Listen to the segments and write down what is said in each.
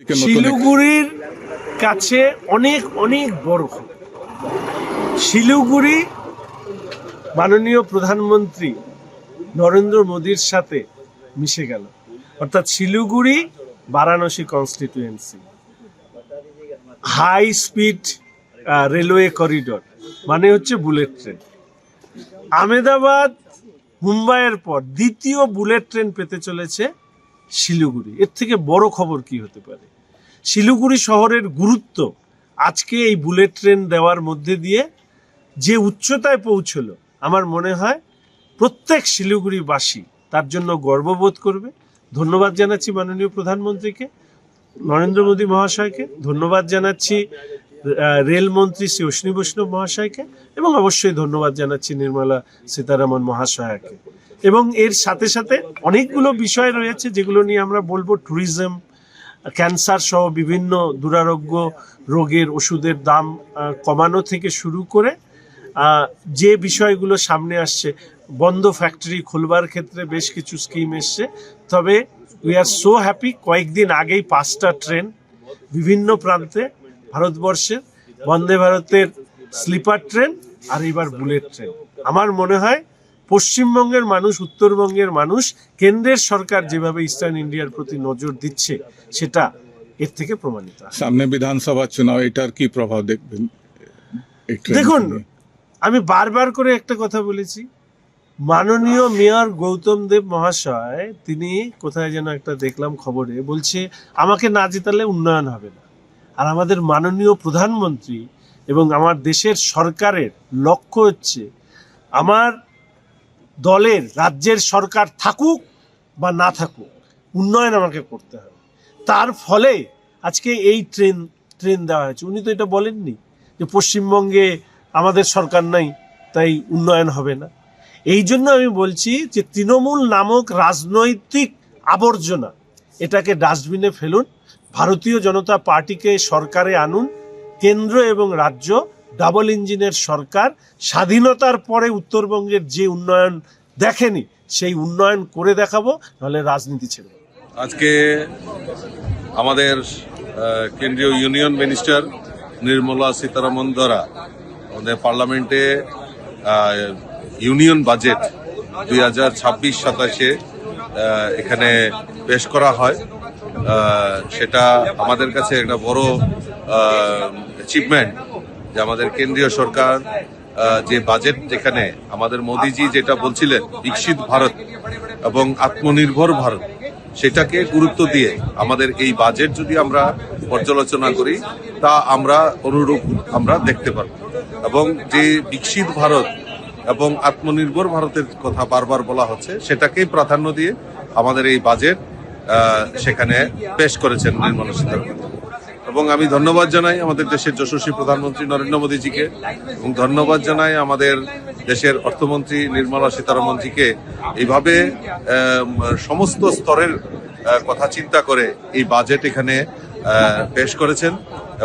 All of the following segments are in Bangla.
শিলিগুড়ির কাছে অনেক অনেক বড় শিলিগুড়ি মাননীয় প্রধানমন্ত্রী নরেন্দ্র মোদীর সাথে মিশে গেল, অর্থাৎ Siliguri Varanasi constituency high speed railway corridor মানে হচ্ছে বুলেট ট্রেন। আহমেদাবাদ মুম্বাইয়ের পর দ্বিতীয় বুলেট ট্রেন পেতে চলেছে শিলিগুড়ি। এর থেকে বড় খবর কি হতে পারে? শিলিগুড়ি শহরের গুরুত্ব আজকে এই বুলেট ট্রেন দেওয়ার মধ্যে দিয়ে যে উচ্চতায় পৌঁছলো, আমার মনে হয় প্রত্যেক শিলিগুড়িবাসী তার জন্য গর্ববোধ করবে। ধন্যবাদ জানাচ্ছি মাননীয় প্রধানমন্ত্রীকে, নরেন্দ্র মোদী মহাশয়কে, ধন্যবাদ জানাচ্ছি রেলমন্ত্রী শ্রী অশ্বিনী বৈষ্ণব মহাশয়কে, এবং অবশ্যই ধন্যবাদ জানাচ্ছি নির্মলা সীতারামন মহাশয়াকে। এবং এর সাথে সাথে অনেকগুলো বিষয় রয়েছে যেগুলো নিয়ে আমরা বলবো। ট্যুরিজম, ক্যান্সার সহ বিভিন্ন দুরারোগ্য রোগের ওষুধের দাম কমানো থেকে শুরু করে যে বিষয়গুলো সামনে আসছে, বন্ধ ফ্যাক্টরি খুলবার ক্ষেত্রে বেশ কিছু স্কিম এসছে। তবে উই আর সো হ্যাপি, কয়েকদিন আগেই 5টা ট্রেন বিভিন্ন প্রান্তে ভারতবর্ষের, বন্দে ভারতের স্লিপার ট্রেন আর এবার বুলেট ট্রেন। আমার মনে হয় পশ্চিমবঙ্গের মানুষ, উত্তরবঙ্গের মানুষ, কেন্দ্রের সরকার যেভাবে ইস্টার্ন ইন্ডিয়ার প্রতি নজর দিচ্ছে সেটা এর থেকে প্রমাণিত। সামনে বিধানসভা চুনাव, এটার কি প্রভাব দেখবেন? দেখুন, আমি বারবার করে একটা কথা বলেছি, মাননীয় মেয়র গৌতম দেব মহাশয় তিনি কোথায় যেন একটা দেখলাম খবরে বলছে আমাকে না জেতালে উন্নয়ন হবে না। আর আমাদের মাননীয় প্রধানমন্ত্রী এবং আমার দেশের সরকারের লক্ষ্য হচ্ছে আমার দলের রাজ্যের সরকার থাকুক বা না থাকুক, উন্নয়ন আমাকে করতে হবে। তার ফলে আজকে এই ট্রেন দেওয়া হয়েছে। উনি তো এটা বলেননি যে পশ্চিমবঙ্গে আমাদের সরকার নাই তাই উন্নয়ন হবে না। এই জন্য আমি বলছি যে তৃণমূল নামক রাজনৈতিক আবর্জনা এটাকে ডাস্টবিনে ফেলুন, ভারতীয় জনতা পার্টিকে সরকারে আনুন। কেন্দ্র এবং রাজ্য ডাবল ইঞ্জিনের সরকার, স্বাধীনতার পরে উত্তরবঙ্গের যে উন্নয়ন দেখেনি সেই উন্নয়ন করে দেখাবো, নাহলে রাজনীতি ছেড়ে দেবো। আজকে আমাদের কেন্দ্রীয় ইউনিয়ন মিনিস্টার নির্মলা সীতারামন দ্বারা আমাদের পার্লামেন্টে ইউনিয়ন বাজেট 2026-27 এখানে পেশ করা হয়। সেটা আমাদের কাছে একটা বড় অ্যাচিভমেন্ট যে আমাদের কেন্দ্রীয় সরকার যে বাজেট, যেখানে আমাদের মোদিজি যেটা বলছিলেন বিকশিত ভারত এবং আত্মনির্ভর ভারত, সেটাকে গুরুত্ব দিয়ে আমাদের এই বাজেট যদি আমরা পর্যালোচনা করি তা আমরা অনুরূপ আমরা দেখতে পারব। এবং যে বিকশিত ভারত এবং আত্মনির্ভর ভারতের কথা বারবার বলা হচ্ছে, সেটাকেই প্রাধান্য দিয়ে আমাদের এই বাজেট সেখানে পেশ করেছেন নির্মলা সীতারামন। এবং আমি ধন্যবাদ জানাই আমাদের দেশের যশস্বী প্রধানমন্ত্রী নরেন্দ্র মোদীজিকে, এবং ধন্যবাদ জানাই আমাদের দেশের অর্থমন্ত্রী নির্মলা সীতারামনজিকে। এইভাবে সমস্ত স্তরের কথা চিন্তা করে এই বাজেট এখানে পেশ করেছেন।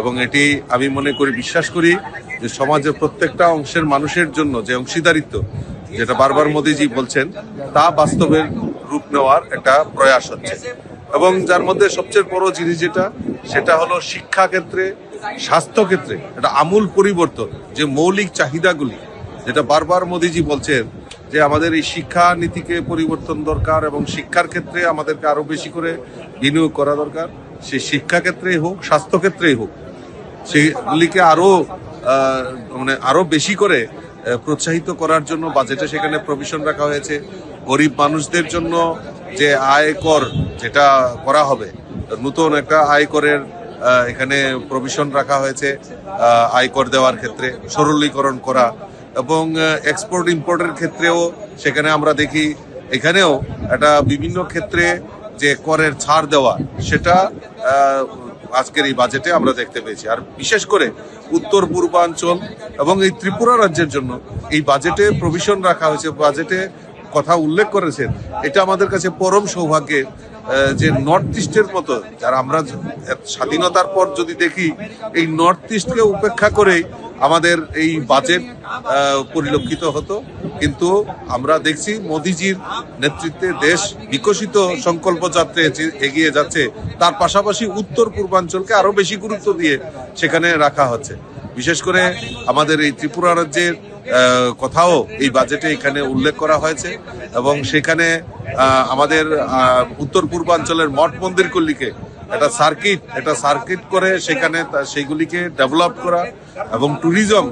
এবং এটি আমি মনে করি, বিশ্বাস করি যে সমাজের প্রত্যেকটা অংশের মানুষের জন্য যে অংশীদারিত্ব, যেটা বারবার মোদীজি বলছেন, তা বাস্তবের রূপ নেওয়ার একটা প্রয়াস হচ্ছে। এবং যার মধ্যে সবচেয়ে বড় জিনিস সেটা হলো শিক্ষা ক্ষেত্রে, স্বাস্থ্য ক্ষেত্রে একটা আমূল পরিবর্তন। যে মৌলিক চাহিদাগুলি, যেটা বারবার মোদীজি বলছেন যে আমাদের এই শিক্ষা নীতিকে পরিবর্তন দরকার এবং শিক্ষার ক্ষেত্রে আমাদেরকে আরো বেশি করে বিনিয়োগ করা দরকার। সেই শিক্ষা ক্ষেত্রেই হোক, স্বাস্থ্য ক্ষেত্রেই হোক, সেগুলিকে আরো বেশি করে প্রোৎসাহিত করার জন্য বাজেটে সেখানে প্রভিশন রাখা হয়েছে। গরিব মানুষদের জন্য যে আয়কর যেটা করা হবে, নতুন একটা আয়করের এখানে প্রভিশন রাখা হয়েছে। আয়কর দেওয়ার ক্ষেত্রে সরলীকরণ করা, এবং এক্সপোর্ট ইম্পোর্টের ক্ষেত্রেও সেখানে আমরা দেখি এখানেও একটা বিভিন্ন ক্ষেত্রে যে করের ছাড় দেওয়া, সেটা আজকের এই বাজেটে আমরা দেখতে পেয়েছি। আর বিশেষ করে উত্তর পূর্বাঞ্চল এবং এই ত্রিপুরা রাজ্যের জন্য এই বাজেটে প্রভিশন রাখা হয়েছে, বাজেটে কথা উল্লেখ করেছেন। এটা আমাদের কাছে পরম সৌভাগ্যের যে নর্থ ইস্টের মতো, যারা আমরা স্বাধীনতার পর যদি দেখি এই নর্থ ইস্টকে উপেক্ষা করে আমাদের এই বাজেট পরিলক্ষিত হতো। কিন্তু আমরা দেখছি মোদিজির নেতৃত্বে দেশ বিকশিত সংকল্প যাত্রায় এগিয়ে যাচ্ছে, তার পাশাপাশি উত্তর পূর্বাঞ্চলকে আরো বেশি গুরুত্ব দিয়ে সেখানে রাখা হচ্ছে। বিশেষ করে আমাদের এই ত্রিপুরা রাজ্যের কথাও এই বাজেটে এখানে উল্লেখ করা হয়েছে এবং সেখানে আমাদের উত্তর পূর্বাঞ্চলের মঠ মন্দিরগুলিকে একটা সার্কিট করে সেখানে সেইগুলিকে ডেভেলপ করা এবং ট্যুরিজম,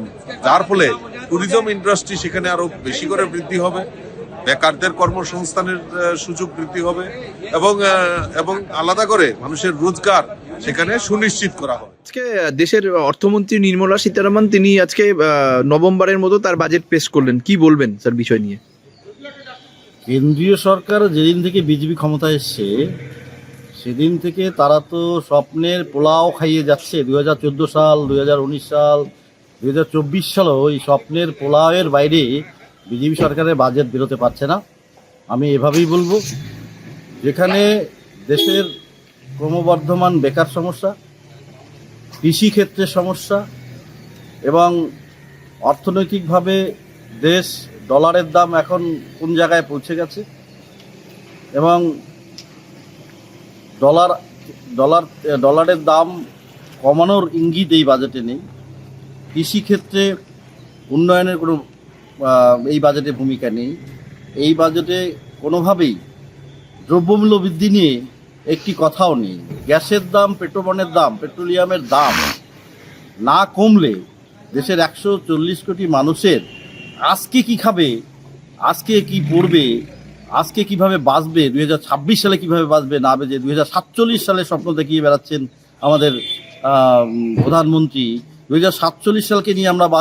যার ফলে ট্যুরিজম ইন্ডাস্ট্রি সেখানে আরো বেশি করে বৃদ্ধি হবে, বেকারদের কর্মসংস্থানের সুযোগ বৃদ্ধি হবে এবং আলাদা করে মানুষের রোজগার সেখানে সুনিশ্চিত করা হবে। আজকে দেশের অর্থমন্ত্রী নির্মলা সীতারামন তিনি আজকে নভেম্বরের মতো তার বাজেট পেশ করলেন, কি বলবেন স্যার বিষয় নিয়ে? কেন্দ্রীয় সরকার যেদিন থেকে বিজেপি ক্ষমতায় এসছে সেদিন থেকে তারা তো স্বপ্নের পোলাও খাইয়ে যাচ্ছে। 2014 সাল, 2019 সাল, 2024 সালও এই স্বপ্নের পোলাওয়ের বাইরে বিজেপি সরকারের বাজেট বেরোতে পারছে না। আমি এভাবেই বলবো, যেখানে দেশের ক্রমবর্ধমান বেকার সমস্যা, কৃষিক্ষেত্রের সমস্যা এবং অর্থনৈতিকভাবে দেশ ডলারের দাম এখন কোন জায়গায় পৌঁছে গেছে এবং ডলারের দাম কমানোর ইঙ্গিত এই বাজেটে নেই। কৃষিক্ষেত্রে উন্নয়নের কোনো এই বাজেটে ভূমিকা নেই। এই বাজেটে কোনোভাবেই দ্রব্যমূল্য বৃদ্ধি নিয়ে একটি কথাও নেই। গ্যাসের দাম, পেট্রোলিয়ামের দাম না কমলে দেশের 140 কোটি মানুষের আজকে কি খাবে, আজকে কি পড়বে, আজকে কিভাবে বাঁচবে, 2026 সালে কিভাবে বাঁচবে না বেজে 2047 সালে স্বপ্ন দেখিয়ে বেড়াচ্ছেন আমাদের প্রধানমন্ত্রী। 2047 সালকে নিয়ে আমরা